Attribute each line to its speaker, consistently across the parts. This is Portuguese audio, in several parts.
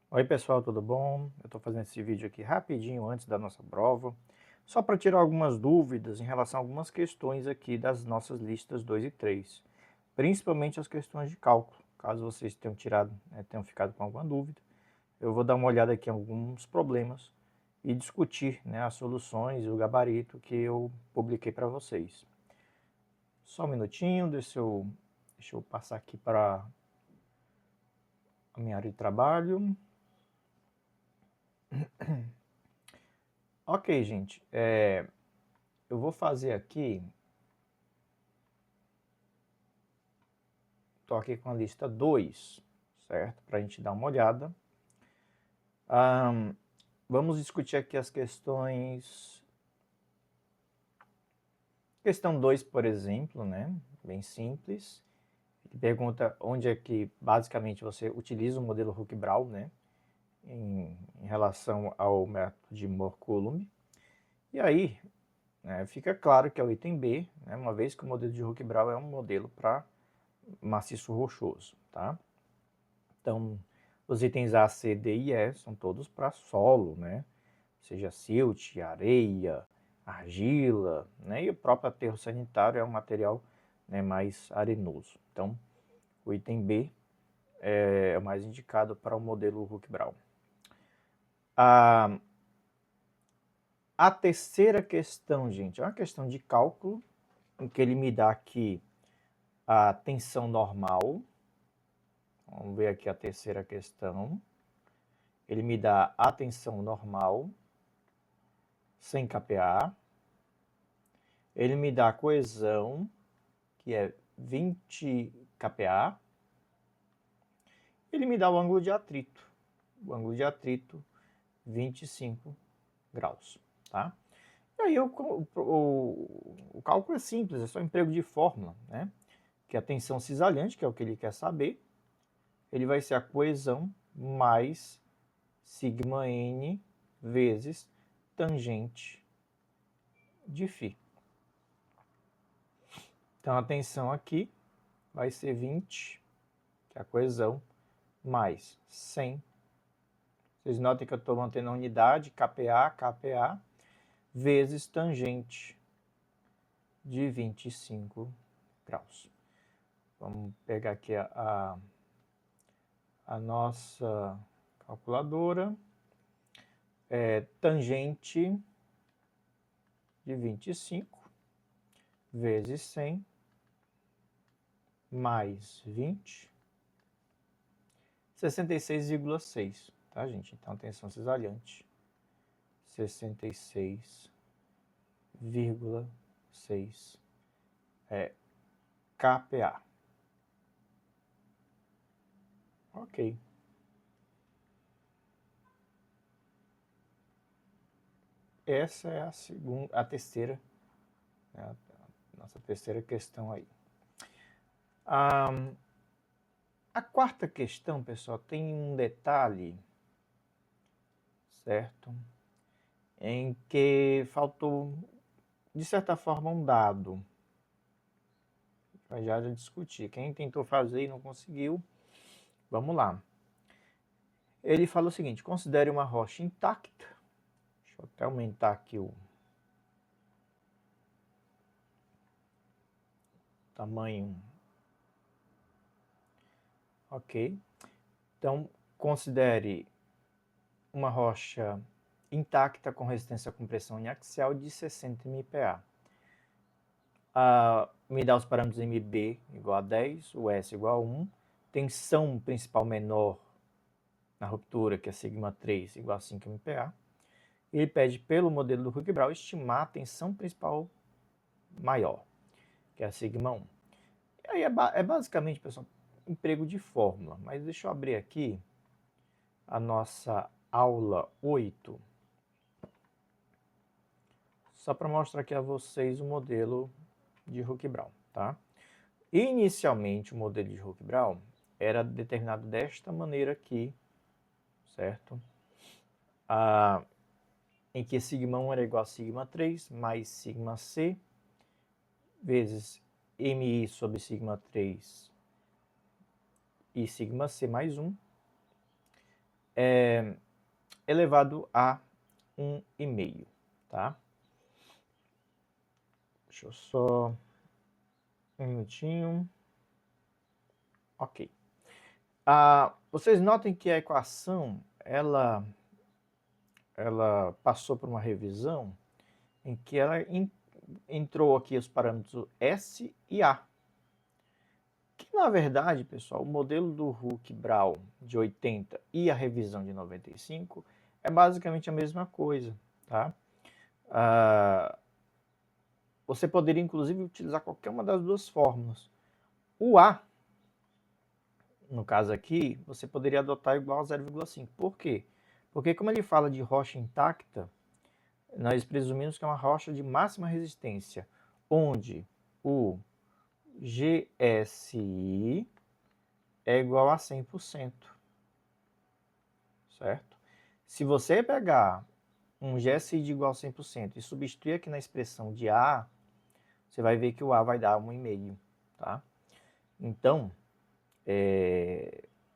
Speaker 1: Oi pessoal, tudo bom? Eu estou fazendo esse vídeo aqui rapidinho antes da nossa prova, só para tirar algumas dúvidas em relação a algumas questões aqui das nossas listas 2 e 3, principalmente as questões de cálculo. Caso vocês tenham tirado, tenham ficado com alguma dúvida, eu vou dar uma olhada aqui em alguns problemas e discutir, as soluções e o gabarito que eu publiquei para vocês. Só um minutinho, deixa eu passar aqui para a minha área de trabalho. Ok, gente, eu vou fazer aqui, estou aqui com a lista 2, certo? Para a gente dar uma olhada. Vamos discutir aqui as questões. Questão 2, por exemplo, né? Bem simples. Ele pergunta onde é que, basicamente, você utiliza o modelo Hooke-Brown, né? Em relação ao método de Mohr-Coulomb. E aí, fica claro que é o item B, né? Uma vez que o modelo de Hooke-Brown é um modelo para maciço rochoso, tá? Então, os itens A, C, D e E são todos para solo, né? Seja silt, areia, argila, né? E o próprio aterro sanitário é um material, mais arenoso. Então, o item B é o mais indicado para o modelo Hooke-Brown. A terceira questão, gente, é uma questão de cálculo, em que ele me dá aqui a tensão normal. Vamos ver aqui a terceira questão. Ele me dá a tensão normal sem kPa. Ele me dá a coesão, que é 20 kPa. Ele me dá o ângulo de atrito. O ângulo de atrito, 25 graus. Tá? E aí o cálculo é simples, é só emprego de fórmula, né? Que é a tensão cisalhante, que é o que ele quer saber, ele vai ser a coesão mais sigma n vezes tangente de φ. Então a tensão aqui vai ser 20, que é a coesão, mais 100. Vocês notem que eu estou mantendo a unidade, kPa, vezes tangente de 25 graus. Vamos pegar aqui a nossa calculadora. Tangente de 25 vezes 100 mais 20, 66,6, tá, gente? Então, tensão cisalhante, 66,6 kPa. Ok. Essa é a terceira, né, a nossa terceira questão aí. A quarta questão, pessoal, tem um detalhe, certo? Em que faltou, de certa forma, um dado. Já discutir. Quem tentou fazer e não conseguiu, vamos lá. Ele fala o seguinte: considere uma rocha intacta. Deixa eu até aumentar aqui o tamanho. Ok. Então, considere uma rocha intacta com resistência à compressão uniaxial de 60 MPa. Me dá os parâmetros MB igual a 10, o S igual a 1, tensão principal menor na ruptura, que é sigma 3, igual a 5 MPa. Ele pede pelo modelo do Hooke-Brown estimar a tensão principal maior, que é a sigma 1. E aí é basicamente, pessoal, emprego de fórmula, mas deixa eu abrir aqui a nossa aula 8, só para mostrar aqui a vocês o modelo de Hooke-Brown, tá? Inicialmente, o modelo de Hooke-Brown era determinado desta maneira aqui, certo? Em que sigma 1 era igual a sigma 3 mais sigma c vezes mi sobre sigma 3 e sigma c mais 1. elevado a 1,5, tá? Deixa eu só um minutinho. Ok. Vocês notem que a equação, ela passou por uma revisão em que ela entrou aqui os parâmetros S e A. Que, na verdade, pessoal, o modelo do Huck-Brown de 80 e a revisão de 95 é basicamente a mesma coisa, tá? Você poderia, inclusive, utilizar qualquer uma das duas fórmulas. O A, no caso aqui, você poderia adotar igual a 0,5. Por quê? Porque como ele fala de rocha intacta, nós presumimos que é uma rocha de máxima resistência, onde o GSI é igual a 100%, certo? Se você pegar um GSI de igual a 100% e substituir aqui na expressão de A, você vai ver que o A vai dar 1,5, tá? Então,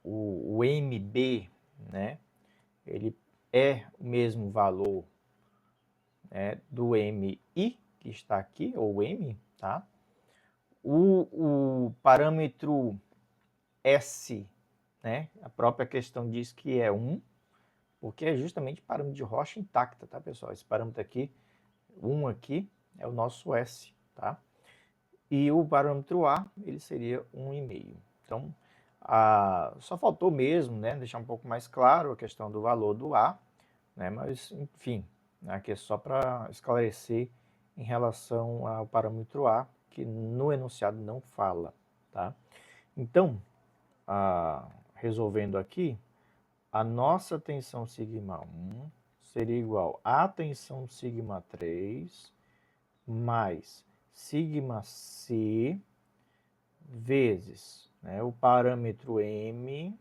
Speaker 1: o MB, né, ele é o mesmo valor, né, do MI, que está aqui, ou M, tá? O parâmetro S, né, a própria questão diz que é 1, porque é justamente parâmetro de rocha intacta, tá, pessoal? Esse parâmetro aqui, 1 aqui, é o nosso S, tá? E o parâmetro A, ele seria 1,5. Então, só faltou mesmo, né, deixar um pouco mais claro a questão do valor do A, né, mas, enfim, aqui é só para esclarecer em relação ao parâmetro A, que no enunciado não fala, tá? Então, resolvendo aqui, a nossa tensão σ1 seria igual a tensão σ3 mais σc vezes, né, o parâmetro M,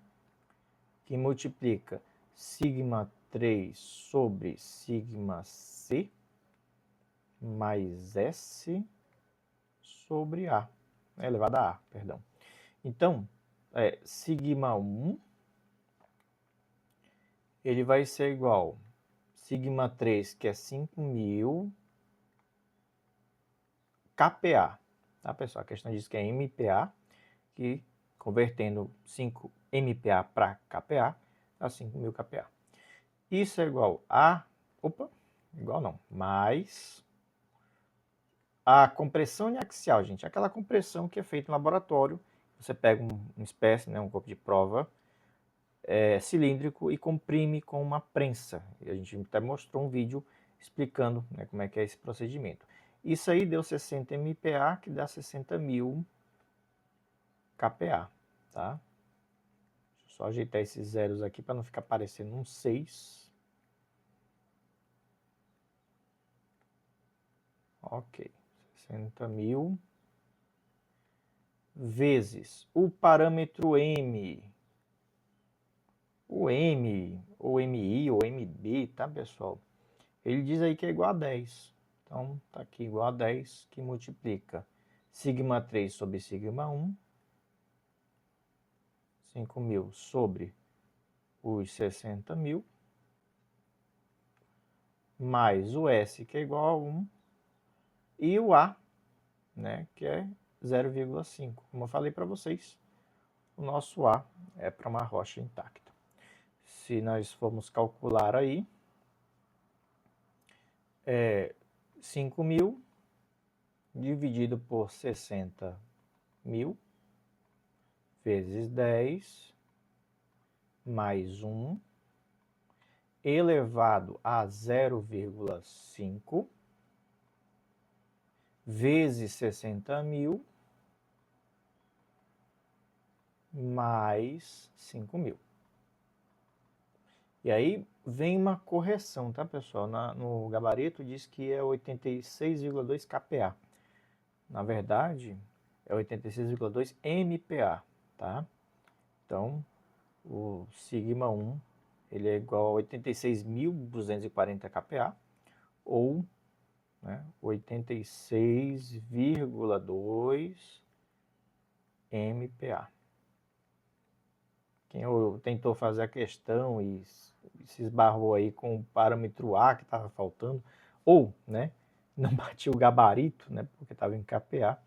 Speaker 1: que multiplica σ3 sobre σc mais S sobre A, né, elevado a A, perdão. Então, σ1, ele vai ser igual σ3, que é 5.000 kPa, tá, pessoal? A questão diz que é MPa, que convertendo 5 MPa para kPa, dá 5.000 kPa. Isso é igual a, igual não, mais a compressão axial, gente, aquela compressão que é feita no laboratório. Você pega uma espécie, né, um corpo de prova cilíndrico e comprime com uma prensa. E a gente até mostrou um vídeo explicando, né, como é que é esse procedimento. Isso aí deu 60 MPa, que dá 60.000 kPa, tá? Deixa eu só ajeitar esses zeros aqui para não ficar parecendo um 6. Ok, 60.000 vezes o parâmetro M. O M, ou MI, ou MB, tá, pessoal? Ele diz aí que é igual a 10. Então, tá aqui igual a 10, que multiplica σ3 sobre σ1, 5.000 sobre os 60.000, mais o S, que é igual a 1, e o A, né, que é 0,5. Como eu falei para vocês, o nosso A é para uma rocha intacta. Se nós formos calcular aí, 5.000 dividido por 60.000 vezes 10 mais 1 elevado a 0,5 vezes 60.000 mais 5.000. E aí vem uma correção, tá, pessoal? No gabarito diz que é 86,2 kPa. Na verdade, é 86,2 MPa, tá? Então, o σ1 ele é igual a 86.240 kPa, ou, né, 86,2 MPa. Quem tentou fazer a questão e se esbarrou aí com o parâmetro A que estava faltando, ou, né, não batia o gabarito, né, porque estava em KPA,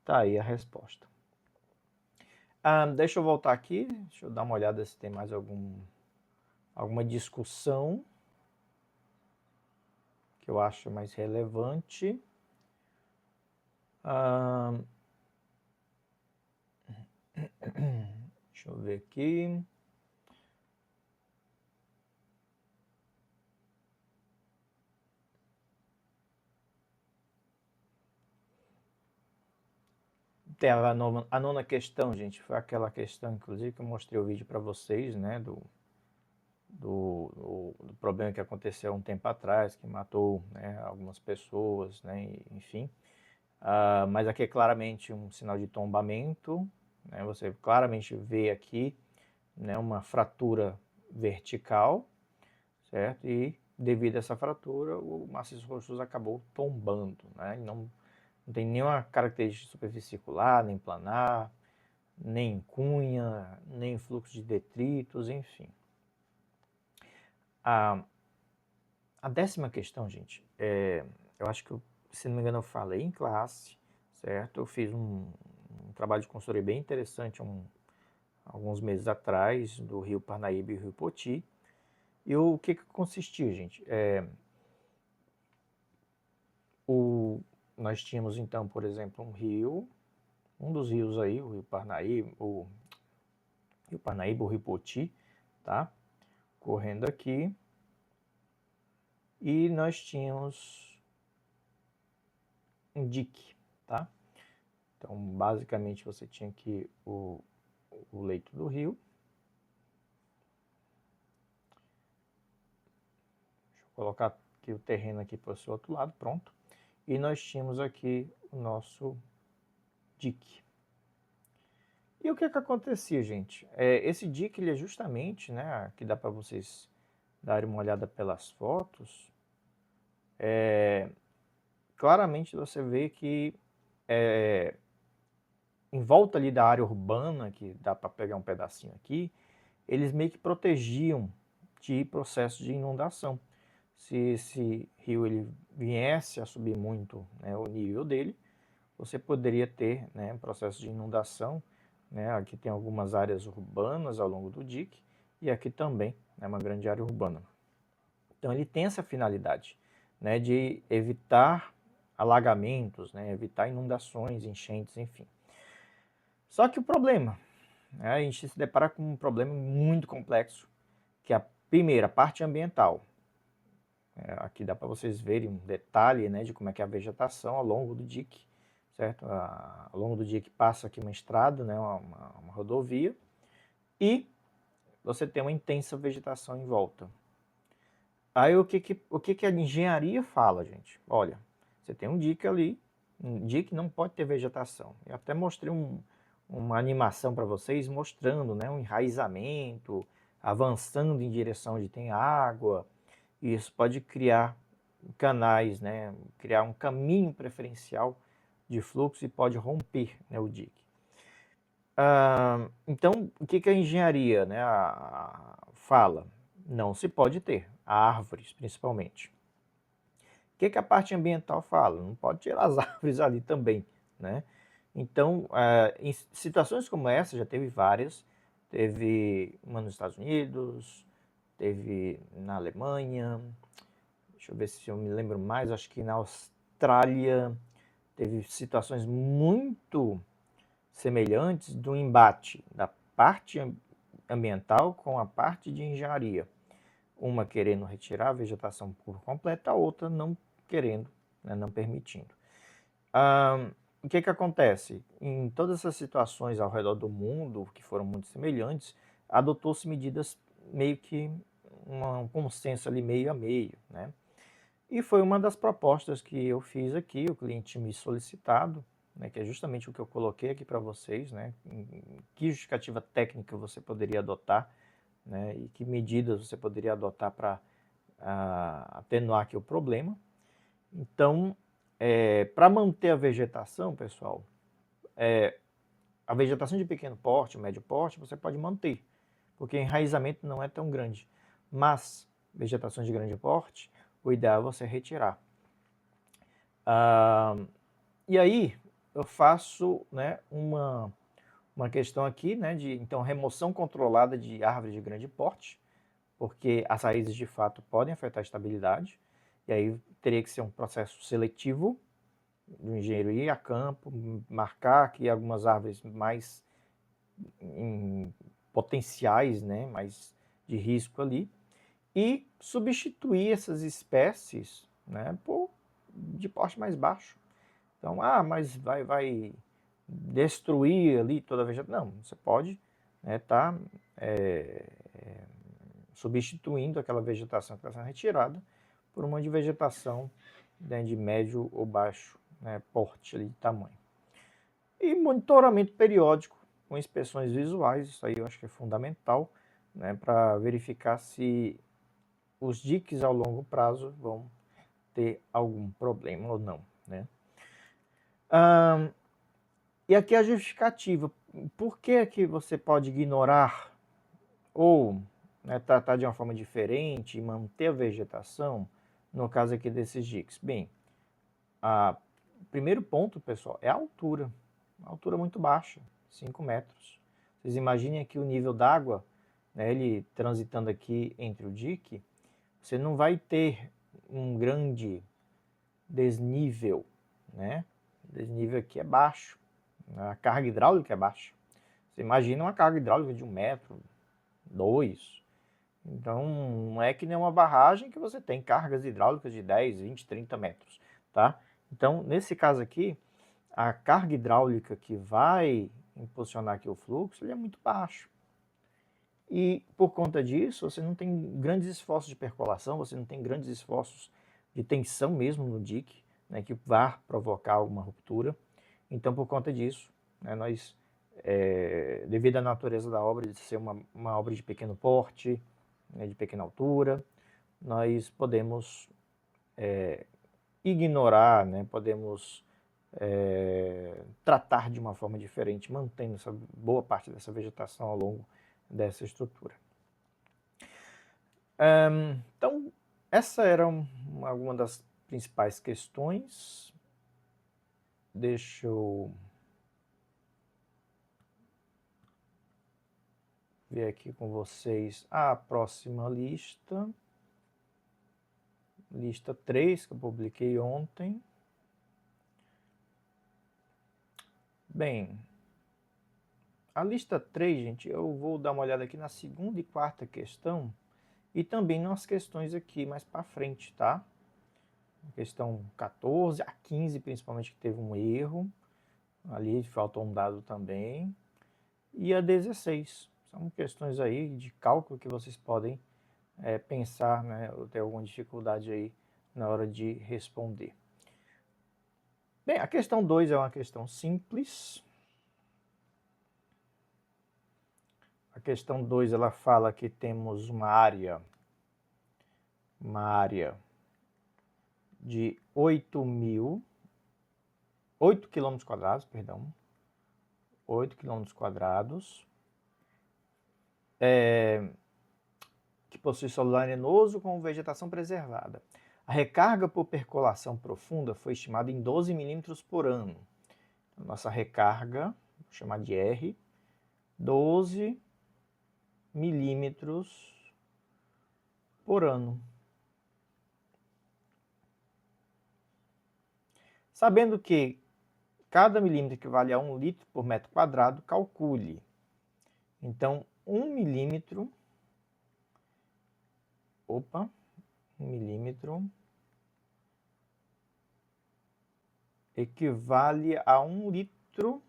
Speaker 1: tá aí a resposta. Deixa eu voltar aqui, deixa eu dar uma olhada se tem mais alguma discussão que eu acho mais relevante. Deixa eu ver aqui. Tem a nona questão, gente, foi aquela questão, inclusive, que eu mostrei o vídeo para vocês, né, do problema que aconteceu há um tempo atrás, que matou, né, algumas pessoas, né, enfim. Mas aqui é claramente um sinal de tombamento, né, você claramente vê aqui, né, uma fratura vertical, certo? E devido a essa fratura, o maciço rochoso acabou tombando, né? Não tem nenhuma característica de superfície circular, nem planar, nem cunha, nem fluxo de detritos, enfim. A 10ª questão, gente, eu acho que, se não me engano, eu falei em classe, certo? Eu fiz um trabalho de consultoria bem interessante alguns meses atrás, do Rio Parnaíba e Rio Poti. E o que consistia, gente? Nós tínhamos, então, por exemplo, um dos rios aí, o Rio Parnaíba, o Rio Poti, tá? Correndo aqui. E nós tínhamos um dique, tá? Então, basicamente, você tinha aqui o leito do rio. Deixa eu colocar aqui o terreno aqui para o seu outro lado, pronto. E nós tínhamos aqui o nosso dique. E o que acontecia, gente? Esse dique, ele é justamente, né, aqui dá para vocês darem uma olhada pelas fotos, claramente você vê que em volta ali da área urbana, que dá para pegar um pedacinho aqui, eles meio que protegiam de processo de inundação. Se esse rio ele viesse a subir muito, né, o nível dele, você poderia ter, né, processo de inundação, né? Aqui tem algumas áreas urbanas ao longo do dique e aqui também é, né, uma grande área urbana. Então ele tem essa finalidade, né, de evitar alagamentos, né, evitar inundações, enchentes, enfim. Só que o problema, né, a gente se depara com um problema muito complexo, que é a primeira parte ambiental. Aqui dá para vocês verem um detalhe, né, de como é que é a vegetação ao longo do dique, certo? Ao longo do dique passa aqui uma estrada, né, uma rodovia, e você tem uma intensa vegetação em volta. Aí o que a engenharia fala, gente? Olha, você tem um dique ali, um dique não pode ter vegetação. Eu até mostrei uma animação para vocês mostrando, né, um enraizamento, avançando em direção onde tem água. E isso pode criar canais, né, criar um caminho preferencial de fluxo e pode romper, né, o dique. Então, o que a engenharia, né, fala? Não se pode ter, árvores principalmente. O que a parte ambiental fala? Não pode tirar as árvores ali também, né? Então, em situações como essa, já teve várias. Teve uma nos Estados Unidos, teve na Alemanha, deixa eu ver se eu me lembro mais, acho que na Austrália teve situações muito semelhantes do embate da parte ambiental com a parte de engenharia. Uma querendo retirar a vegetação por completo, a outra não querendo, né, não permitindo. O que acontece? Em todas essas situações ao redor do mundo, que foram muito semelhantes, adotou-se medidas meio que um consenso ali meio a meio, né? E foi uma das propostas que eu fiz aqui, o cliente me solicitado, né, que é justamente o que eu coloquei aqui para vocês, né, que justificativa técnica você poderia adotar, né, e que medidas você poderia adotar para atenuar aqui o problema. Então, para manter a vegetação, pessoal, a vegetação de pequeno porte, médio porte, você pode manter. porque enraizamento não é tão grande. Mas, vegetações de grande porte, o ideal é você retirar. E aí, eu faço, né, uma questão aqui, né, de então remoção controlada de árvores de grande porte, porque as raízes de fato podem afetar a estabilidade, e aí teria que ser um processo seletivo do engenheiro ir a campo, marcar que algumas árvores mais potenciais, né, mais de risco ali, e substituir essas espécies, né, por de porte mais baixo. Então, mas vai destruir ali toda a vegetação. Não, você pode estar substituindo aquela vegetação que está sendo retirada por uma de vegetação, né, de médio ou baixo, né, porte ali, de tamanho. E monitoramento periódico com inspeções visuais, isso aí eu acho que é fundamental, né, para verificar se os diques ao longo prazo vão ter algum problema ou não, né? E aqui a justificativa. Por que você pode ignorar ou, né, tratar de uma forma diferente e manter a vegetação no caso aqui desses diques? Bem, o primeiro ponto, pessoal, é a altura. Uma altura muito baixa, 5 metros. Vocês imaginem aqui o nível d'água, né, ele transitando aqui entre o dique, você não vai ter um grande desnível, né? O desnível aqui é baixo, a carga hidráulica é baixa. Você imagina uma carga hidráulica de 1 metro, 2. Então, não é que nem uma barragem que você tem cargas hidráulicas de 10, 20, 30 metros, tá? Então, nesse caso aqui, a carga hidráulica que vai impulsionar aqui o fluxo, ele é muito baixo. E por conta disso, você não tem grandes esforços de percolação, você não tem grandes esforços de tensão mesmo no dique, né, que vá provocar alguma ruptura. Então, por conta disso, né, nós, devido à natureza da obra, de ser uma obra de pequeno porte, né, de pequena altura, nós podemos ignorar, né, podemos tratar de uma forma diferente, mantendo essa boa parte dessa vegetação ao longo dessa estrutura. Então, essa era alguma das principais questões. Deixa eu ver aqui com vocês a próxima lista. Lista 3, que eu publiquei ontem. Bem, a lista 3, gente, eu vou dar uma olhada aqui na segunda e quarta questão e também nas questões aqui mais para frente, tá? Questão 14 a 15, principalmente, que teve um erro. Ali faltou um dado também. E a 16. São questões aí de cálculo que vocês podem pensar, né, ou ter alguma dificuldade aí na hora de responder. Bem, a questão 2 é uma questão simples. A questão 2, ela fala que temos uma área de 8 km quadrados, perdão, 8 km quadrados, que possui solo arenoso com vegetação preservada. A recarga por percolação profunda foi estimada em 12 milímetros por ano. Nossa recarga, vou chamar de R, 12 milímetros por ano. Sabendo que cada milímetro equivale a 1 litro por metro quadrado, calcule. Então, 1 milímetro, 1 milímetro equivale a 1 litro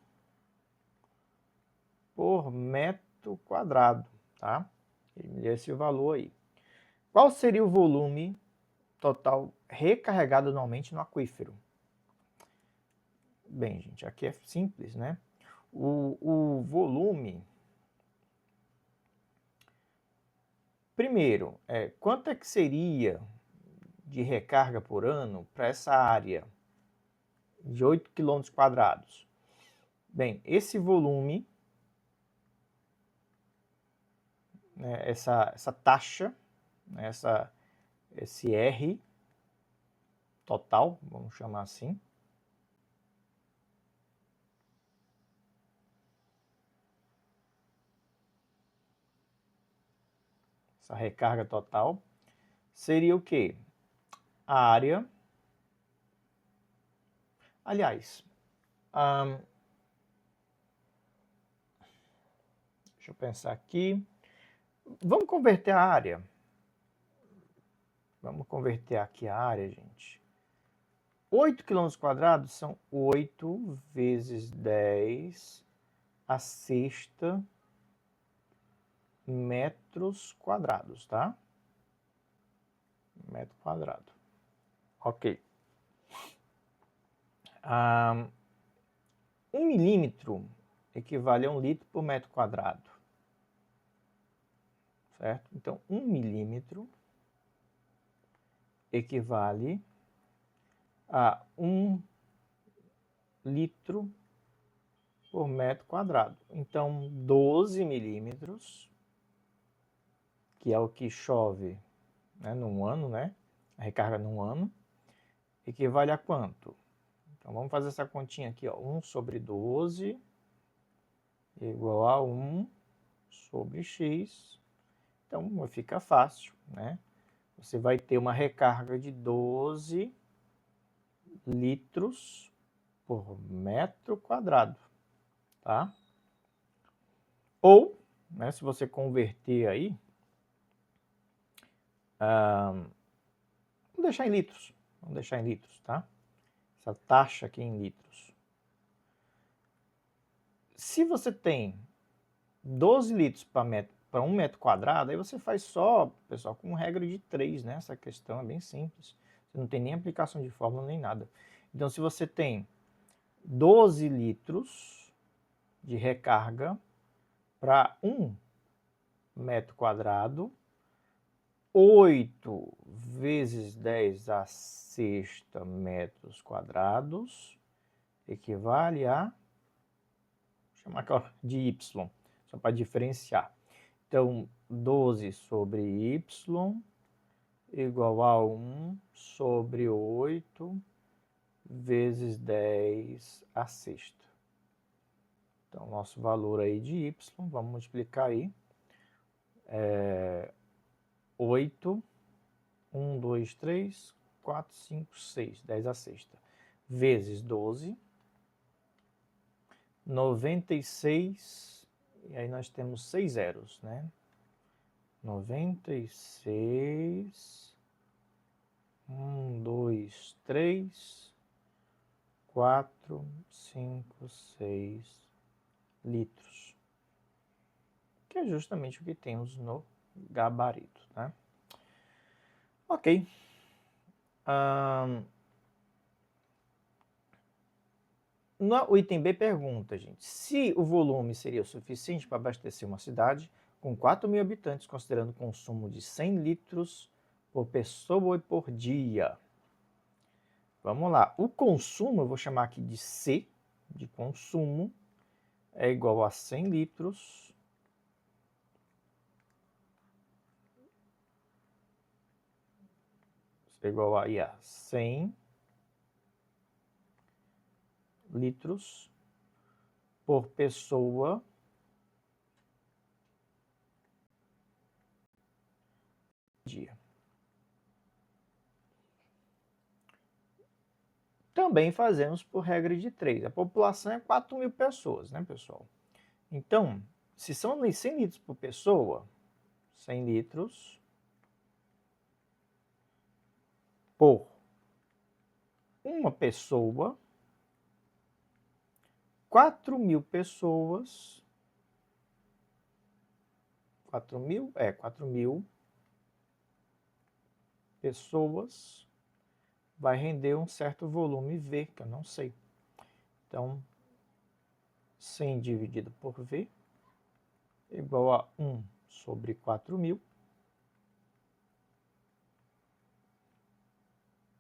Speaker 1: por metro quadrado, tá? Esse é o valor aí. Qual seria o volume total recarregado anualmente no aquífero? Bem, gente, aqui é simples, né? O volume... Primeiro, quanto é que seria de recarga por ano para essa área de 8 km quadrados? Bem, esse volume né, essa taxa, né, esse R total, vamos chamar assim, essa recarga total, seria o quê? A área. Aliás, deixa eu pensar aqui. Vamos converter a área. Vamos converter aqui a área, gente. 8 km² são 8 vezes 10 a sexta metros quadrados, tá? Metro quadrado. Ok. 1 milímetro equivale a 1 litro por metro quadrado. Certo? Então, 1 milímetro equivale a 1 litro por metro quadrado. Então, 12 milímetros, que é o que chove, né, num ano, né? A recarga num ano, equivale a quanto? Então, vamos fazer essa continha aqui, ó. 1 sobre 12 igual a 1 sobre x. Então, fica fácil, né? Você vai ter uma recarga de 12 litros por metro quadrado, tá? Ou, né, se você converter aí, vamos deixar em litros, tá? Essa taxa aqui em litros. Se você tem 12 litros para 1 metro quadrado, aí você faz só, pessoal, com regra de 3, né? Essa questão é bem simples. Você não tem nem aplicação de fórmula nem nada. Então, se você tem 12 litros de recarga para 1 metro quadrado, 8 vezes 10 a sexta metros quadrados equivale a, vou chamar de y, só para diferenciar. Então, 12 sobre y igual a 1 sobre 8 vezes 10 a sexta. Então, nosso valor aí de y, vamos multiplicar aí, 8, 1, 2, 3, 4, 5, 6, 10 a sexta, vezes 12, 96, e aí nós temos 6 zeros, né? 96, 1, 2, 3, 4, 5, 6 litros, que é justamente o que temos no gabarito, né? Ok. No item B pergunta, gente, se o volume seria o suficiente para abastecer uma cidade com 4.000 habitantes, considerando o consumo de 100 litros por pessoa e por dia. Vamos lá. O consumo, eu vou chamar aqui de C, de consumo, é igual a 100 litros igual a 100 litros por pessoa dia. Também fazemos por regra de 3. A população é 4.000 pessoas, né, pessoal? Então, se são 100 litros por pessoa, 100 litros por uma pessoa, 4.000 pessoas, 4.000 pessoas vai render um certo volume V, que eu não sei. Então, 100 dividido por V igual a 1 sobre 4.000.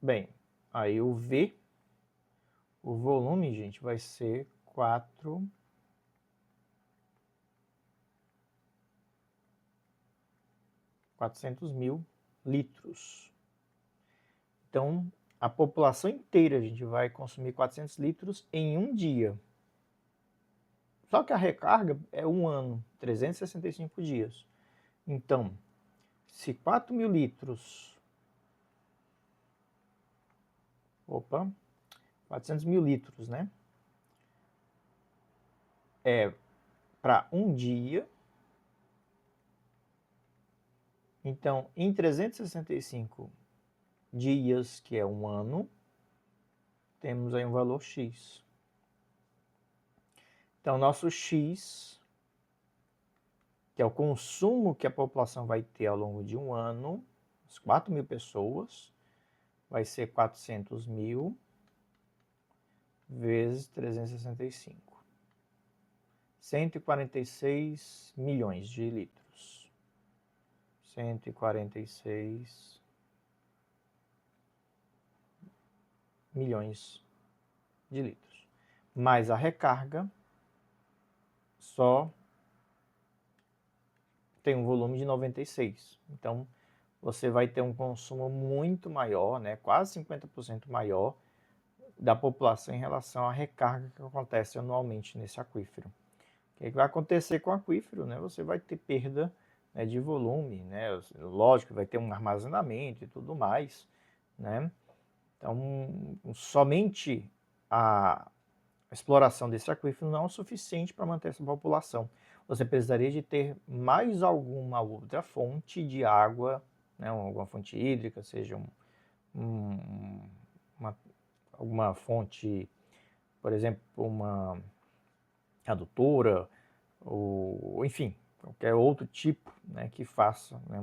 Speaker 1: Bem, aí o V, o volume, gente, vai ser 4 400 mil litros. Então, a população inteira, a gente vai consumir 400 litros em um dia. Só que a recarga é um ano, 365 dias. Então, se 4 mil litros... 400 mil litros, né? É para um dia. Então, em 365 dias, que é um ano, temos aí um valor X. Então, nosso X, que é o consumo que a população vai ter ao longo de um ano, as 4 mil pessoas, vai ser 400 mil vezes 365. 146 milhões de litros. 146 milhões de litros. Mais a recarga, só tem um volume de 96. Então, você vai ter um consumo muito maior, né, quase 50% maior da população em relação à recarga que acontece anualmente nesse aquífero. O que vai acontecer com o aquífero? Né? Você vai ter perda, né, de volume, né? Lógico, vai ter um armazenamento e tudo mais, né? Então, somente a exploração desse aquífero não é o suficiente para manter essa população. Você precisaria de ter mais alguma outra fonte de água, né, alguma fonte hídrica, seja alguma fonte, por exemplo, uma adutora, ou enfim, qualquer outro tipo, né, que faça, né,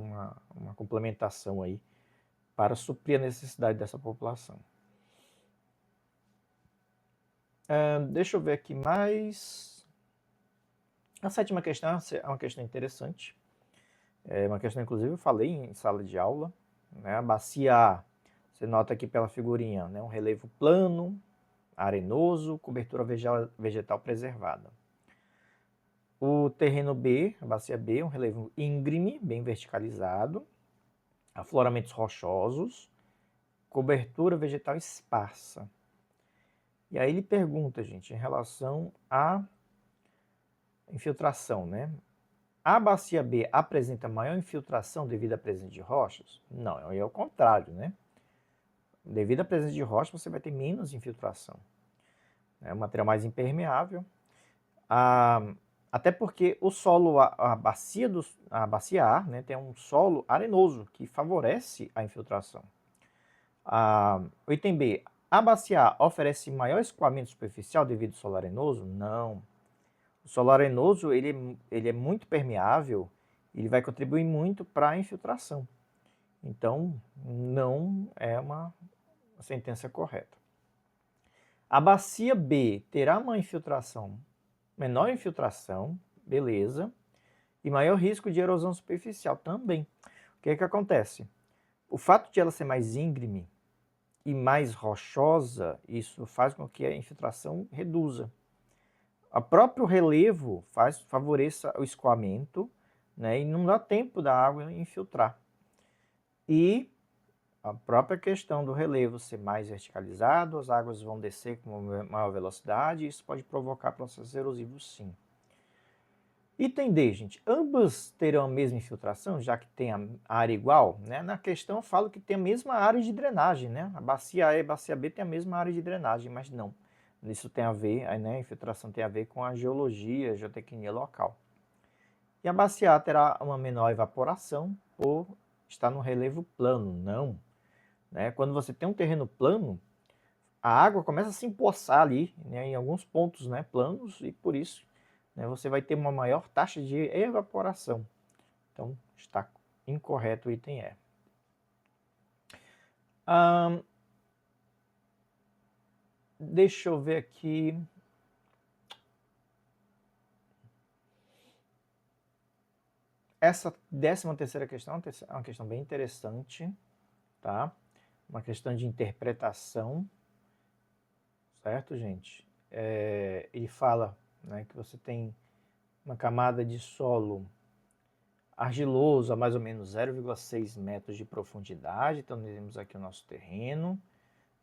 Speaker 1: uma complementação aí para suprir a necessidade dessa população. Deixa eu ver aqui mais. A sétima questão é uma questão interessante. É uma questão, inclusive, eu falei em sala de aula. Né? A bacia A, você nota aqui pela figurinha, né? Um relevo plano, arenoso, cobertura vegetal preservada. O terreno B, a bacia B, um relevo íngreme, bem verticalizado, afloramentos rochosos, cobertura vegetal esparsa. E aí ele pergunta, gente, em relação à infiltração, né? A bacia B apresenta maior infiltração devido à presença de rochas? Não, é o contrário, né? Devido à presença de rochas, você vai ter menos infiltração. É um material mais impermeável. Até porque o solo, a bacia A, né, tem um solo arenoso que favorece a infiltração. O item B, a bacia A oferece maior escoamento superficial devido ao solo arenoso? Não. O solo arenoso ele é muito permeável, ele vai contribuir muito para a infiltração. Então, não é uma sentença correta. A bacia B terá uma infiltração, menor infiltração, beleza, e maior risco de erosão superficial também. O que é que acontece? O fato de ela ser mais íngreme e mais rochosa, isso faz com que a infiltração reduza. O próprio relevo favoreça o escoamento, né, e não dá tempo da água infiltrar. E a própria questão do relevo ser mais verticalizado, as águas vão descer com maior velocidade, e isso pode provocar processos erosivos sim. Item D, gente, ambas terão a mesma infiltração, já que tem a área igual, né? Na questão eu falo que tem a mesma área de drenagem, né? A bacia A e a bacia B tem a mesma área de drenagem, mas não. Isso tem a ver, né? A infiltração tem a ver com a geologia, a geotecnia local. E a bacia A terá uma menor evaporação por estar no relevo plano, não. Né? Quando você tem um terreno plano, a água começa a se empoçar ali, né, em alguns pontos, né, planos, e por isso, né, você vai ter uma maior taxa de evaporação. Então, está incorreto o item E. Deixa eu ver aqui. Essa 13ª questão é uma questão bem interessante, tá? Uma questão de interpretação, certo, gente? Ele fala, né, que você tem uma camada de solo argiloso a mais ou menos 0,6 metros de profundidade. Então, nós temos aqui o nosso terreno.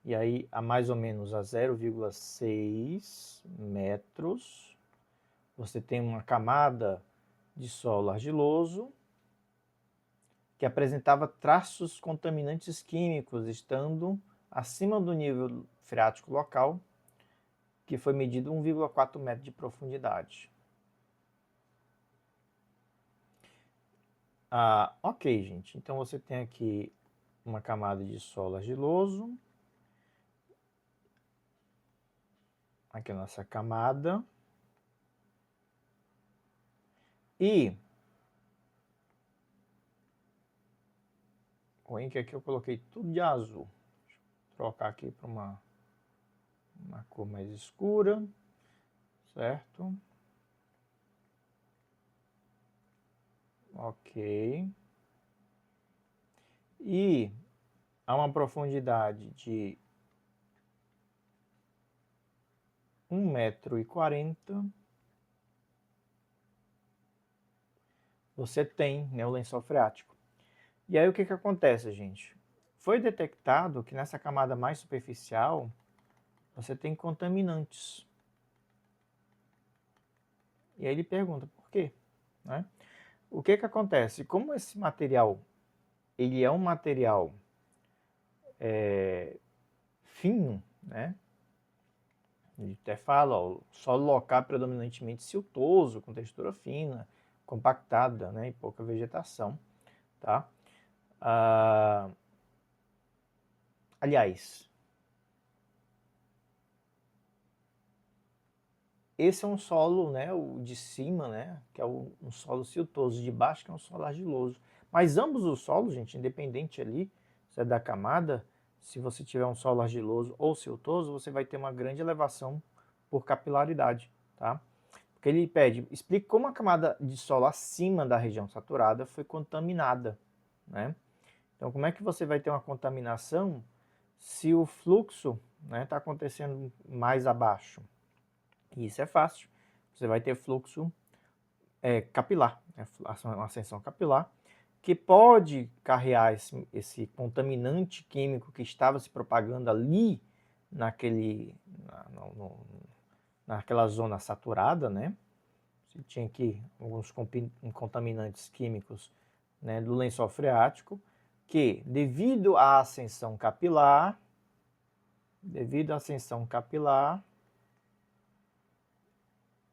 Speaker 1: E aí, a mais ou menos a 0,6 metros, você tem uma camada de solo argiloso que apresentava traços contaminantes químicos, estando acima do nível freático local, que foi medido 1,4 metros de profundidade. Ok, gente. Então você tem aqui uma camada de solo argiloso. Aqui a nossa camada. E o ink aqui eu coloquei tudo de azul. Deixa eu trocar aqui para uma cor mais escura, certo? Ok. E a uma profundidade de 1,40 m, você tem, né, o lençol freático. E aí o que acontece, gente? Foi detectado que nessa camada mais superficial você tem contaminantes. E aí ele pergunta por quê, né? O que acontece? Como esse material ele é um material fino, né? Ele até fala, ó, solo local predominantemente siltoso, com textura fina, compactada, né, e pouca vegetação, tá? Aliás, esse é um solo, né, o de cima, né, que é um solo siltoso, de baixo que é um solo argiloso. Mas ambos os solos, gente, independente ali, se é da camada, se você tiver um solo argiloso ou siltoso, você vai ter uma grande elevação por capilaridade, tá? Porque ele pede, explique como a camada de solo acima da região saturada foi contaminada, né? Então, como é que você vai ter uma contaminação se o fluxo está acontecendo mais abaixo? E isso é fácil. Você vai ter fluxo capilar, uma ascensão capilar, que pode carrear esse contaminante químico que estava se propagando ali naquela zona saturada, né? Você tinha aqui alguns contaminantes químicos, né, do lençol freático, que devido à ascensão capilar,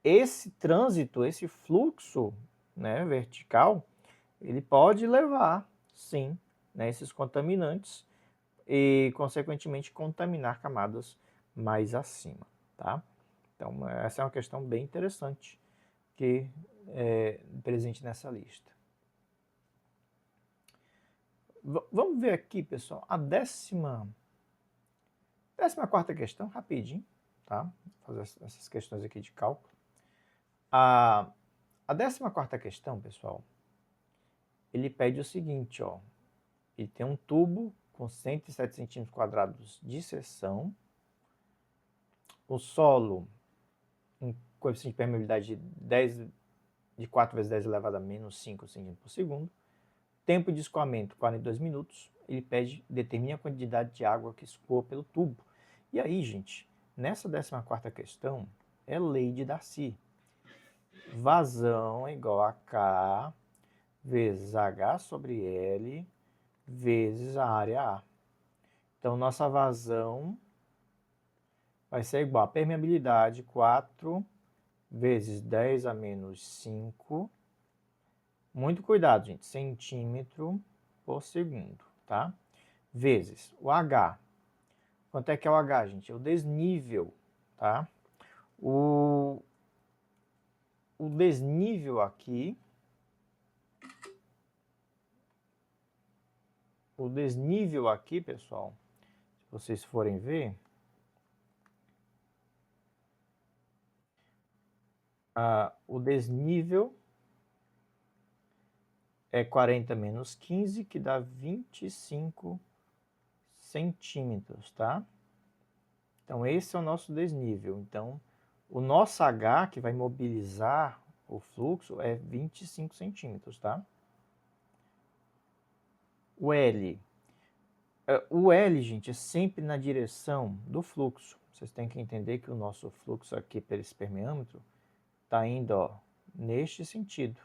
Speaker 1: esse trânsito, esse fluxo, né, vertical, ele pode levar, sim, né, esses contaminantes e, consequentemente, contaminar camadas mais acima, tá? Então, essa é uma questão bem interessante que é presente nessa lista. Vamos ver aqui, pessoal, a 14ª questão, rapidinho, tá? Vou fazer essas questões aqui de cálculo. A 14ª questão, pessoal, ele pede o seguinte, ó. Ele tem um tubo com 107 centímetros quadrados de seção, o solo, um coeficiente de permeabilidade de 4 vezes 10 elevado a menos 5 centímetros por segundo, tempo de escoamento 42 minutos, ele pede, determine a quantidade de água que escoa pelo tubo. E aí, gente, nessa 14ª questão, é lei de Darcy. Vazão é igual a K vezes H sobre L vezes a área A. Então, nossa vazão vai ser igual a permeabilidade 4 vezes 10 a menos 5. Muito cuidado, gente. Centímetro por segundo, tá? Vezes o H. Quanto é que é o H, gente? É o desnível, tá? O desnível aqui... O desnível aqui, pessoal, se vocês forem ver... o desnível é 40 menos 15, que dá 25 centímetros, tá? Então, esse é o nosso desnível. Então, o nosso H, que vai mobilizar o fluxo, é 25 centímetros, tá? o L. O L, gente, é sempre na direção do fluxo. Vocês têm que entender que o nosso fluxo aqui pelo esse permeâmetro está indo, ó, neste sentido.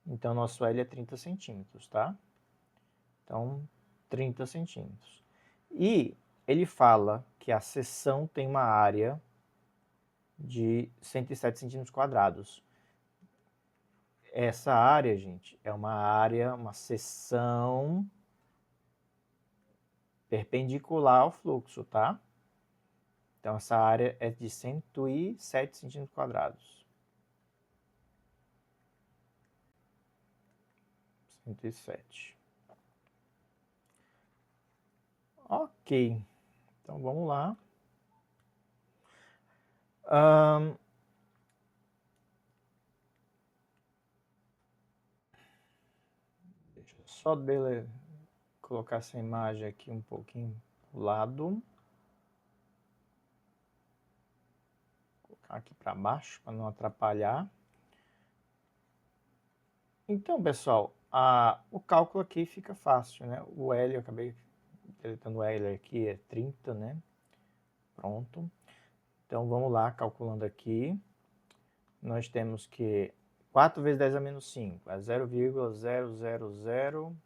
Speaker 1: Então, nosso L é 30 centímetros, tá? Então, 30 centímetros. E ele fala que a seção tem uma área de 107 centímetros quadrados. Essa área, gente, é uma área, uma seção perpendicular ao fluxo, tá? Então, essa área é de 107 centímetros quadrados. 107. Ok. Então, vamos lá. Deixa eu só colocar essa imagem aqui um pouquinho pro lado. Colocar aqui para baixo, para não atrapalhar. Então, pessoal, o cálculo aqui fica fácil, né? O L, eu acabei deletando o L aqui, é 30, né? Pronto. Então, vamos lá, calculando aqui. Nós temos que 4 vezes 10 a menos 5 é 0,0004,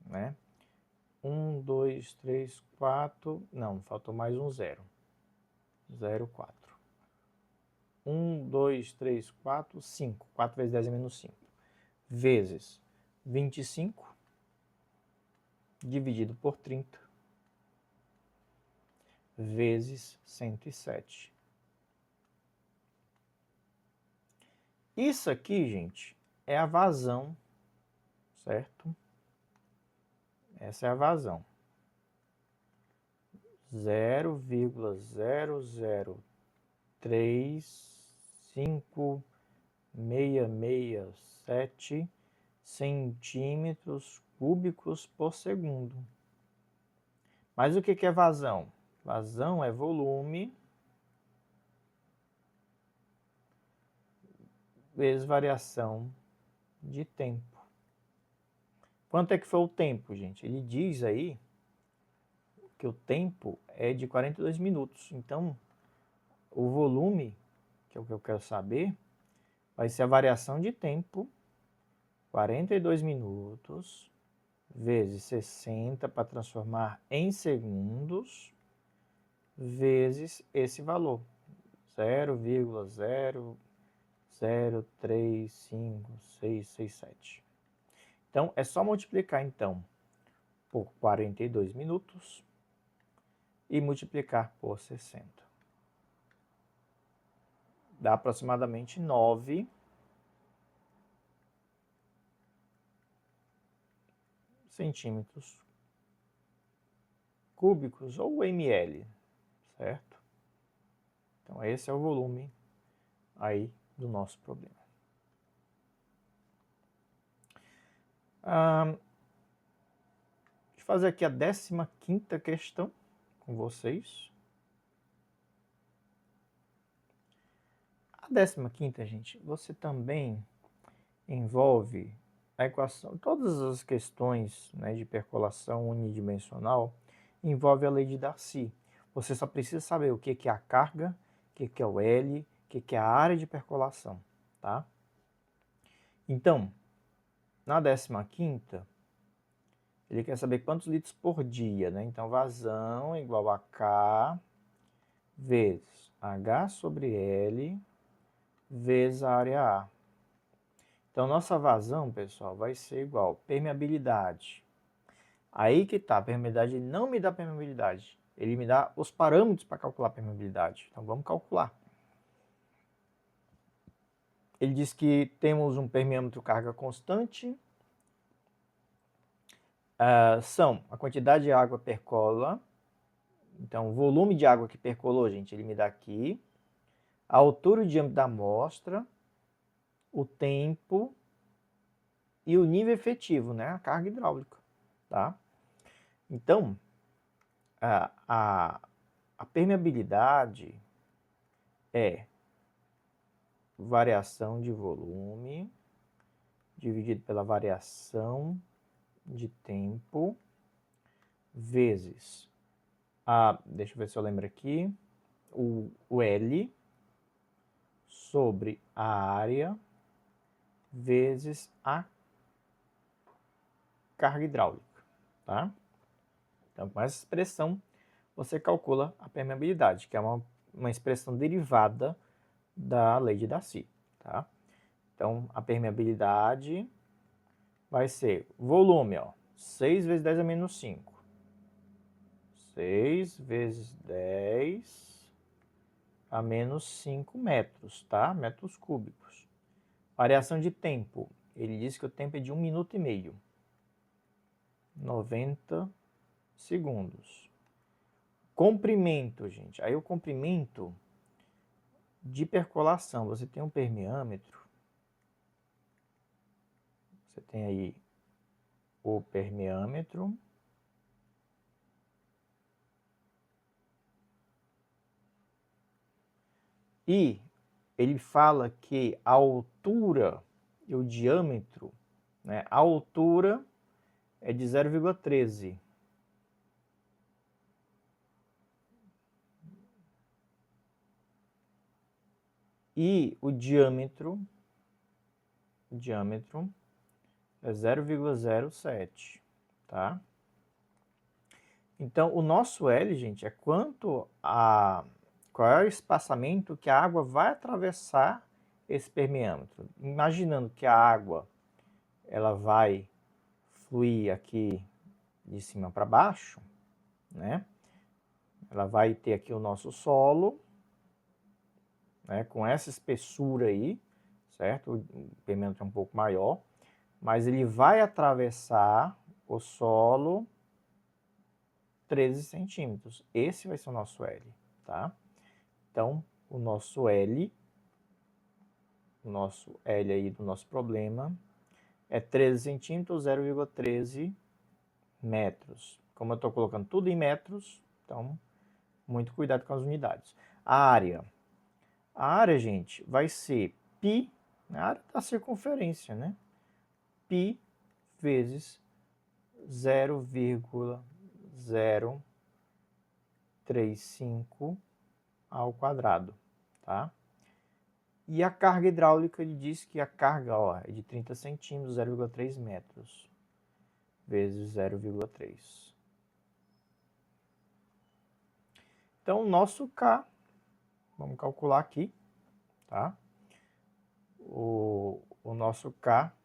Speaker 1: né? 1, 2, 3, 4... Não, faltou mais um zero. 0,4. 1, 2, 3, 4, 5. 4 vezes 10 a menos 5. Vezes 25 dividido por 30 vezes 107. Isso aqui, gente, é a vazão, certo? Essa é a vazão. 0,030356667 centímetros cúbicos por segundo. Mas o que é vazão? Vazão é volume vezes variação de tempo. Quanto é que foi o tempo, gente? Ele diz aí que o tempo é de 42 minutos. Então, o volume, que é o que eu quero saber, vai ser a variação de tempo, 42 minutos, vezes 60 para transformar em segundos, vezes esse valor, 0,0035667. Então, é só multiplicar, então, por 42 minutos e multiplicar por 60. Dá aproximadamente 9 centímetros cúbicos, ou ml, certo? Então, esse é o volume aí do nosso problema. Deixa eu fazer aqui a 15ª questão com vocês. A 15ª, gente, você também envolve a equação, todas as questões, né, de percolação unidimensional, envolve a lei de Darcy. Você só precisa saber o que é a carga, o que é o L, o que é a área de percolação, tá? Então, na 15ª, ele quer saber quantos litros por dia, né? Então, vazão igual a K vezes H sobre L vezes a área A. Então, nossa vazão, pessoal, vai ser igual permeabilidade. Aí que tá, a permeabilidade não me dá permeabilidade. Ele me dá os parâmetros para calcular a permeabilidade. Então, vamos calcular. Ele diz que temos um permeâmetro carga constante. São a quantidade de água percola. Então, o volume de água que percolou, gente, ele me dá aqui. A altura e o diâmetro da amostra. O tempo e o nível efetivo, né? A carga hidráulica, tá? Então, a permeabilidade é variação de volume dividido pela variação de tempo, vezes deixa eu ver se eu lembro aqui, o L sobre a área vezes a carga hidráulica, tá? Então, com essa expressão, você calcula a permeabilidade, que é uma expressão derivada da lei de Darcy, tá? Então, a permeabilidade vai ser volume, ó, 6 vezes 10 a menos 5. 6 vezes 10 a menos 5 metros, tá? Metros cúbicos. Variação de tempo. Ele diz que o tempo é de 1 minuto e meio. 90 segundos. Comprimento, gente. Aí o comprimento de percolação. Você tem um permeâmetro. Você tem aí o permeâmetro. E ele fala que a altura e o diâmetro, né? A altura é de 0,13. E o diâmetro é 0,07, tá? Então, o nosso L, gente, é qual é o espaçamento que a água vai atravessar esse permeâmetro. Imaginando que a água ela vai fluir aqui de cima para baixo, né? Ela vai ter aqui o nosso solo, né, com essa espessura aí, certo? O permeâmetro é um pouco maior, mas ele vai atravessar o solo 13 centímetros. Esse vai ser o nosso L, tá? Então, o nosso L aí do nosso problema é 13 centímetros, 0,13 metros. Como eu estou colocando tudo em metros, então, muito cuidado com as unidades. A área, gente, vai ser π, a área da circunferência, né? Π vezes 0,035 ao quadrado, tá? E a carga hidráulica, ele diz que a carga, ó, é de 30 centímetros, 0,3 metros, vezes 0,3. Então, o nosso K, vamos calcular aqui, tá? O nosso K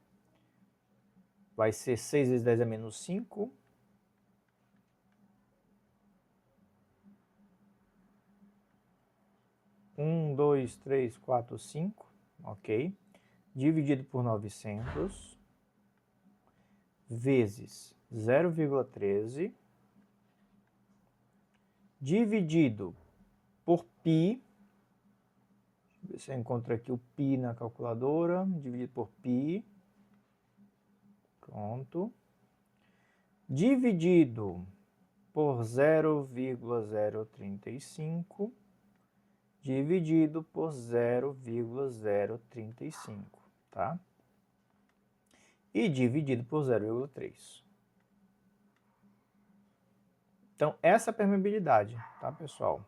Speaker 1: vai ser 6 vezes 10 a menos 5. Um, 2, 3, 4, 5, ok? Dividido por 900, vezes 0,13, dividido por π, deixa eu ver se eu encontro aqui o π na calculadora, dividido por π, pronto, dividido por 0,035, dividido por 0,035, tá? E dividido por 0,3. Então, essa é a permeabilidade, tá, pessoal?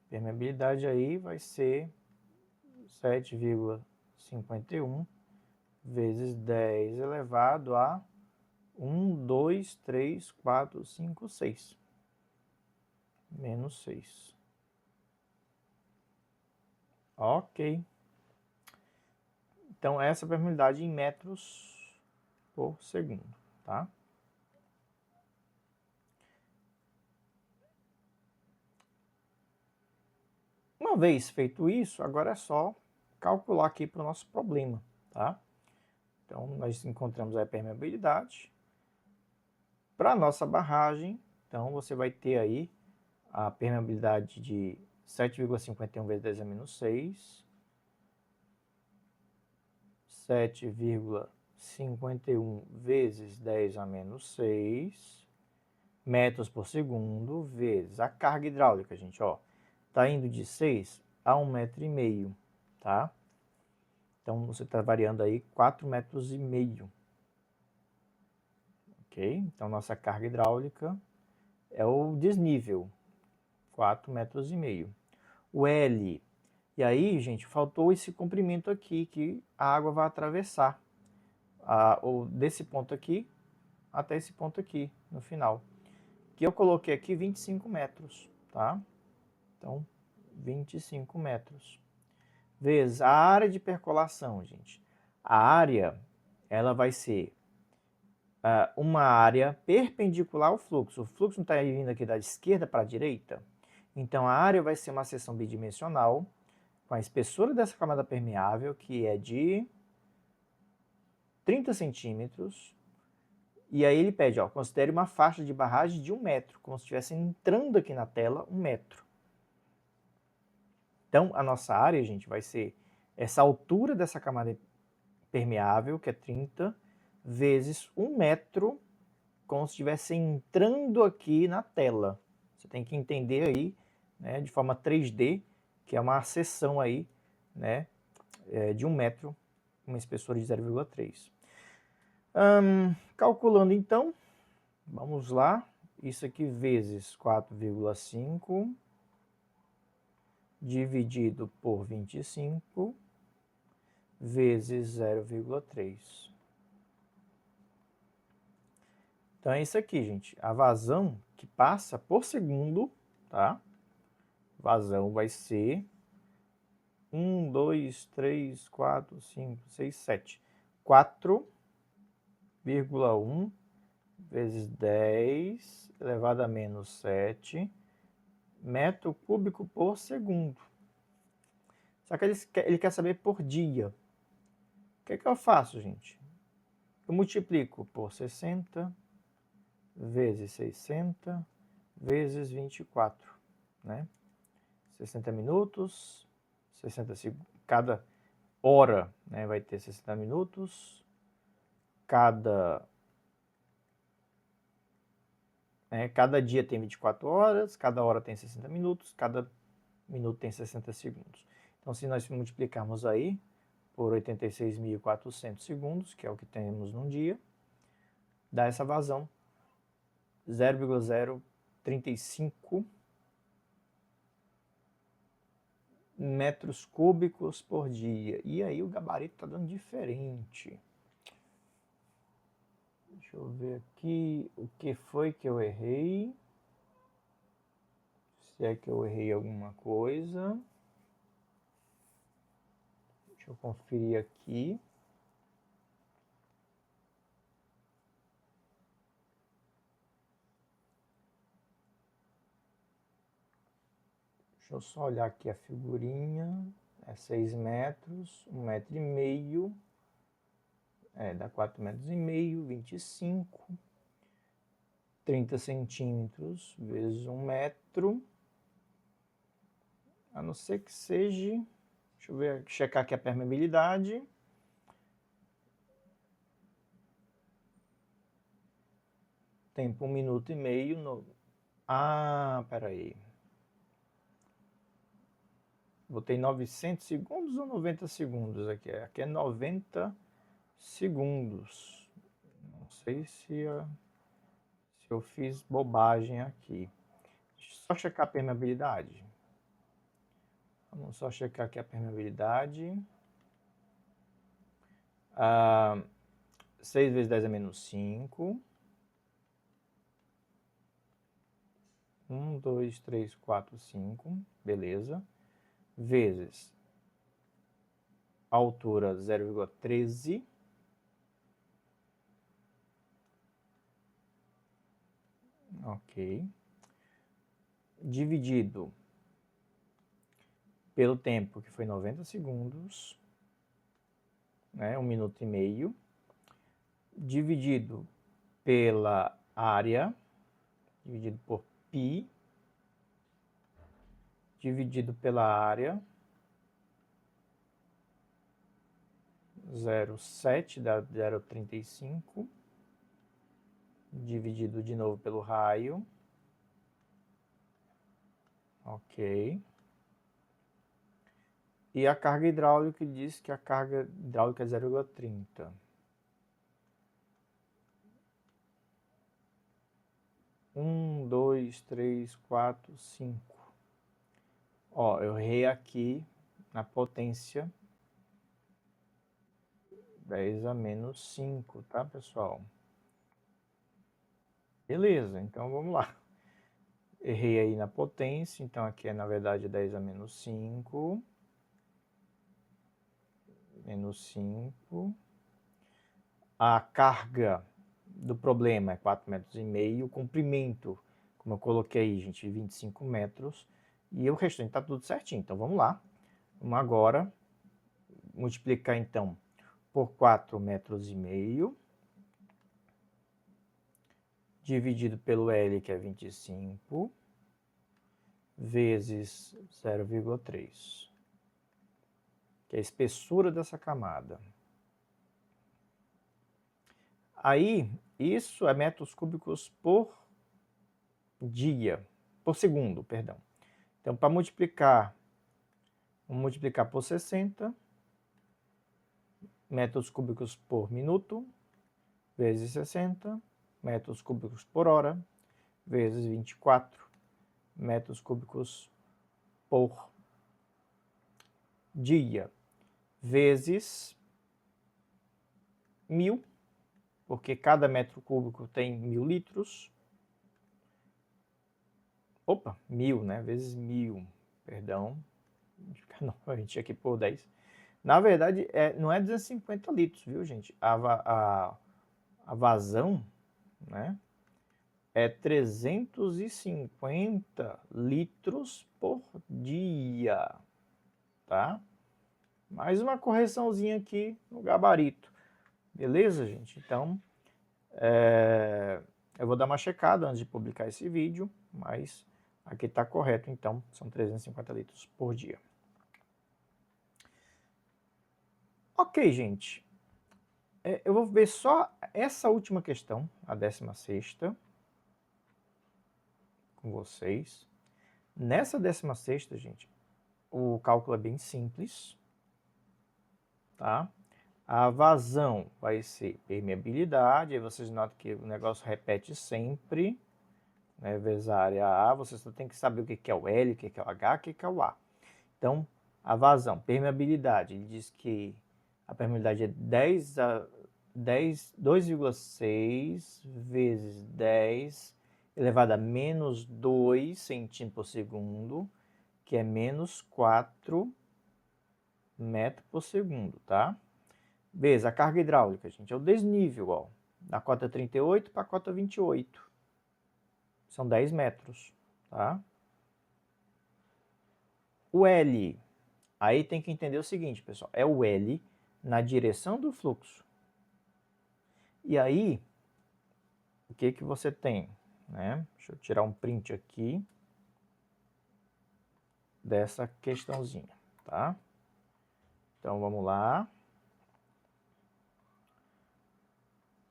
Speaker 1: Permeabilidade aí vai ser 7,51 vezes 10 elevado a 1, 2, 3, 4, 5, 6. Menos 6. Ok. Então, essa é a permeabilidade em metros por segundo, tá? Uma vez feito isso, agora é só calcular aqui para o nosso problema, tá? Então, nós encontramos a permeabilidade. Para a nossa barragem, então, você vai ter aí a permeabilidade de 7,51 vezes 10 a menos 6, 7,51 vezes 10 a menos 6 metros por segundo, vezes a carga hidráulica, gente, ó, tá indo de 6 a 1,5 metro, tá? Então, você está variando aí 4,5 metros. Ok? Então, nossa carga hidráulica é o desnível, 4,5 metros. O L, e aí, gente, faltou esse comprimento aqui que a água vai atravessar, desse ponto aqui até esse ponto aqui, no final. Que eu coloquei aqui 25 metros, tá? Então, 25 metros. Vezes a área de percolação, gente. A área, ela vai ser uma área perpendicular ao fluxo. O fluxo não está vindo aqui da esquerda para a direita. Então, a área vai ser uma seção bidimensional com a espessura dessa camada permeável, que é de 30 centímetros. E aí ele pede, ó, considere uma faixa de barragem de 1 metro, como se estivesse entrando aqui na tela 1 metro. Então, a nossa área, gente, vai ser essa altura dessa camada permeável, que é 30, vezes 1 metro, como se estivesse entrando aqui na tela. Você tem que entender aí, né, de forma 3D, que é uma seção aí, né, de 1 metro, uma espessura de 0,3. Calculando então, vamos lá, isso aqui vezes 4,5 dividido por 25 vezes 0,3. Então é isso aqui, gente. A vazão que passa por segundo, tá? Vazão vai ser 1, 2, 3, 4, 5, 6, 7. 4,1 vezes 10 elevado a menos 7 metro cúbico por segundo. Só que ele quer saber por dia. O que eu faço, gente? Eu multiplico por 60 vezes 60 vezes 24, né? 60 minutos, 60 segundos, cada hora, né, vai ter 60 minutos, cada dia tem 24 horas, cada hora tem 60 minutos, cada minuto tem 60 segundos. Então, se nós multiplicarmos aí por 86.400 segundos, que é o que temos num dia, dá essa vazão 0,035 metros cúbicos por dia. E aí o gabarito está dando diferente. Deixa eu ver aqui o que foi que eu errei. Se é que eu errei alguma coisa. Deixa eu conferir aqui. Deixa eu só olhar aqui a figurinha. É 6 metros, 1,5 metro. Dá 4,5 metros, 25. 30 centímetros vezes 1 metro. A não ser que seja... Deixa eu ver, checar aqui a permeabilidade. Tempo 1 minuto e meio. Peraí. Botei 900 segundos ou 90 segundos aqui? Aqui é 90 segundos. Não sei se eu fiz bobagem aqui. Deixa eu só checar a permeabilidade. Vamos só checar aqui a permeabilidade. 6 vezes 10 é menos 5. 1, 2, 3, 4, 5. Beleza. Vezes a altura 0,13. Ok. Dividido pelo tempo, que foi 90 segundos, né, 1 minuto e meio, dividido pela área, dividido por π, dividido pela área, 0,7 dá 0,35, dividido de novo pelo raio, ok, E a carga hidráulica diz que a carga hidráulica é 0,30. Um, dois, três, quatro, 5. Ó, eu errei aqui na potência 10 a menos 5, tá, pessoal? Beleza, então vamos lá. Errei aí na potência, então aqui é na verdade 10 a menos 5. Menos 5. A carga do problema é 4,5 metros. O comprimento, como eu coloquei aí, gente, 25 metros. E o restante está tudo certinho. Então vamos lá. Vamos agora multiplicar então por 4,5 metros. Dividido pelo L, que é 25, vezes 0,3, que é a espessura dessa camada. Aí, isso é metros cúbicos por dia, por segundo, perdão. Então, para multiplicar, vamos multiplicar por 60 metros cúbicos por minuto, vezes 60 metros cúbicos por hora, vezes 24 metros cúbicos por dia, vezes 1000, porque cada metro cúbico tem 1000 litros. Opa, 1000, né? Vezes 1000, perdão. Novamente aqui por 10. Na verdade, não é 250 litros, viu, gente? A vazão, né, é 350 litros por dia, tá? Mais uma correçãozinha aqui no gabarito. Beleza, gente? Então, eu vou dar uma checada antes de publicar esse vídeo, mas aqui está correto, então, são 350 litros por dia. Ok, gente. Eu vou ver só essa última questão, a 16ª, com vocês. Nessa 16ª, gente, o cálculo é bem simples, tá? A vazão vai ser permeabilidade, aí vocês notam que o negócio repete sempre, né? Vezes a área A, você só tem que saber o que é o L, o que é o H, o que é o A. Então, a vazão, permeabilidade, ele diz que a permeabilidade é 2,6 vezes 10 elevado a menos 2 centímetros por segundo, que é menos 4 metros por segundo, tá? Vezes a carga hidráulica, gente, é o desnível, ó, da cota 38 para a cota 28. São 10 metros, tá? O L, aí tem que entender o seguinte, pessoal, é o L na direção do fluxo. E aí, o que que você tem, né? Deixa eu tirar um print aqui dessa questãozinha, tá? Então, vamos lá.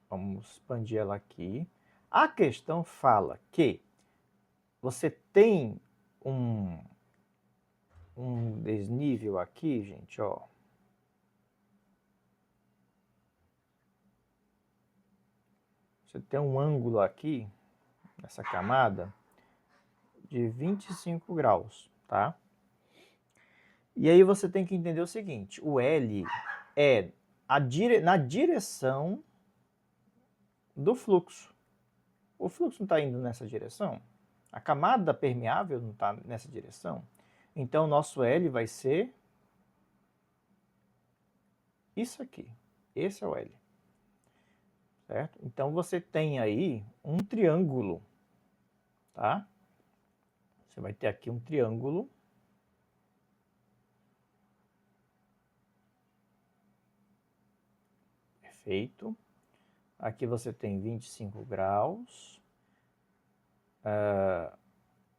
Speaker 1: Vamos expandir ela aqui. A questão fala que você tem um desnível aqui, gente, ó. Você tem um ângulo aqui, nessa camada, de 25 graus, tá? E aí você tem que entender o seguinte, o L é na direção do fluxo. O fluxo não está indo nessa direção? A camada permeável não está nessa direção? Então, o nosso L vai ser isso aqui. Esse é o L. Certo? Então, você tem aí um triângulo, tá? Você vai ter aqui um triângulo. Perfeito. Aqui você tem 25 graus.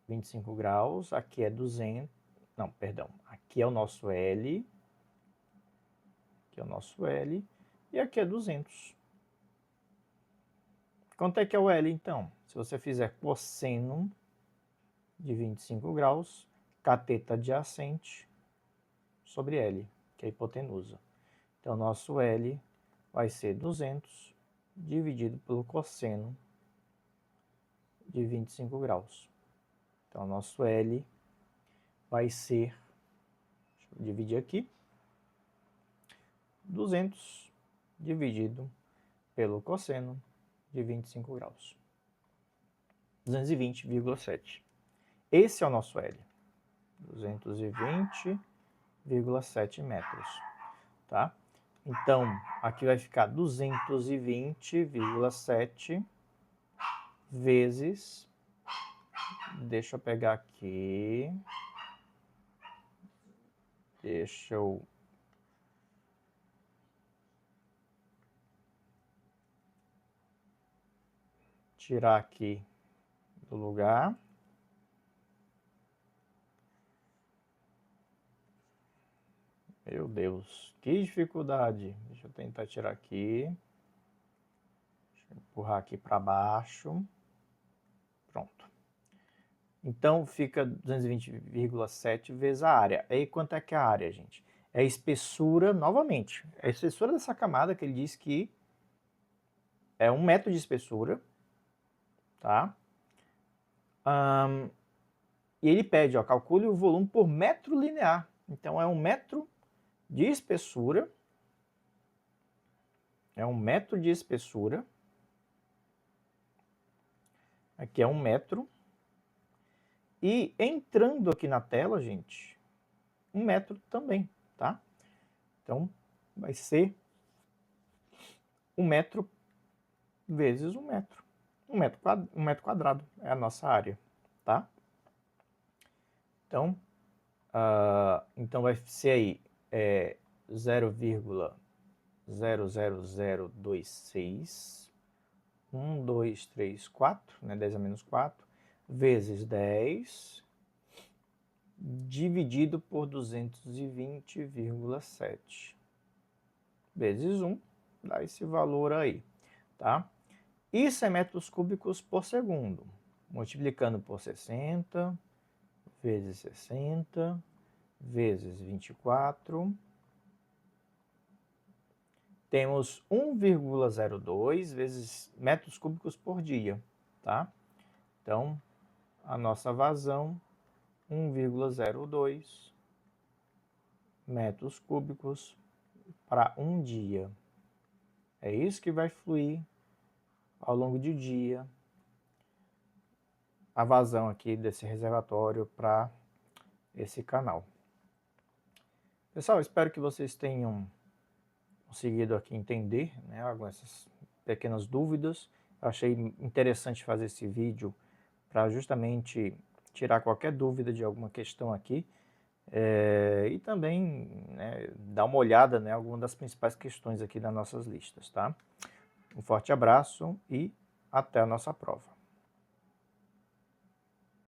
Speaker 1: 25 graus. Aqui é 200. Não, perdão. Aqui é o nosso L. Aqui é o nosso L. E aqui é 200. Quanto é que é o L, então? Se você fizer cosseno de 25 graus, cateta adjacente, sobre L, que é a hipotenusa. Então, nosso L vai ser 200 dividido pelo cosseno de 25 graus. Então, nosso L vai ser, deixa eu dividir aqui, 200 dividido pelo cosseno de 25 graus. 220,7. Esse é o nosso L. 220,7 metros. Tá? Então, aqui vai ficar 220,7 vezes... Deixa eu pegar aqui. Deixa eu... tirar aqui do lugar. Meu Deus, que dificuldade. Deixa eu tentar tirar aqui. Deixa eu empurrar aqui para baixo. Pronto. Então, fica 220,7 vezes a área. E aí, quanto é que é a área, gente? É a espessura, novamente. É a espessura dessa camada que ele diz que é 1 metro de espessura. Tá? E ele pede, ó, calcule o volume por metro linear. Então, é 1 metro de espessura. É 1 metro de espessura. Aqui é 1 metro. E entrando aqui na tela, gente, 1 metro também, tá? Então, vai ser 1 metro vezes 1 metro. 1 metro quadrado é a nossa área, tá? Então, então vai ser aí 0,00026, 1, 2, 3, 4, né? 10 a menos 4, vezes 10, dividido por 220,7, vezes 1, dá esse valor aí, tá? Isso é metros cúbicos por segundo, multiplicando por 60, vezes 60, vezes 24, temos 1,02 vezes metros cúbicos por dia, tá? Então, a nossa vazão, 1,02 metros cúbicos para um dia. É isso que vai fluir ao longo do dia, a vazão aqui desse reservatório para esse canal. Pessoal, espero que vocês tenham conseguido aqui entender, né, algumas pequenas dúvidas. Eu achei interessante fazer esse vídeo para justamente tirar qualquer dúvida de alguma questão aqui e também, né, dar uma olhada, né, algumas das principais questões aqui das nossas listas, tá? Um forte abraço e até a nossa prova.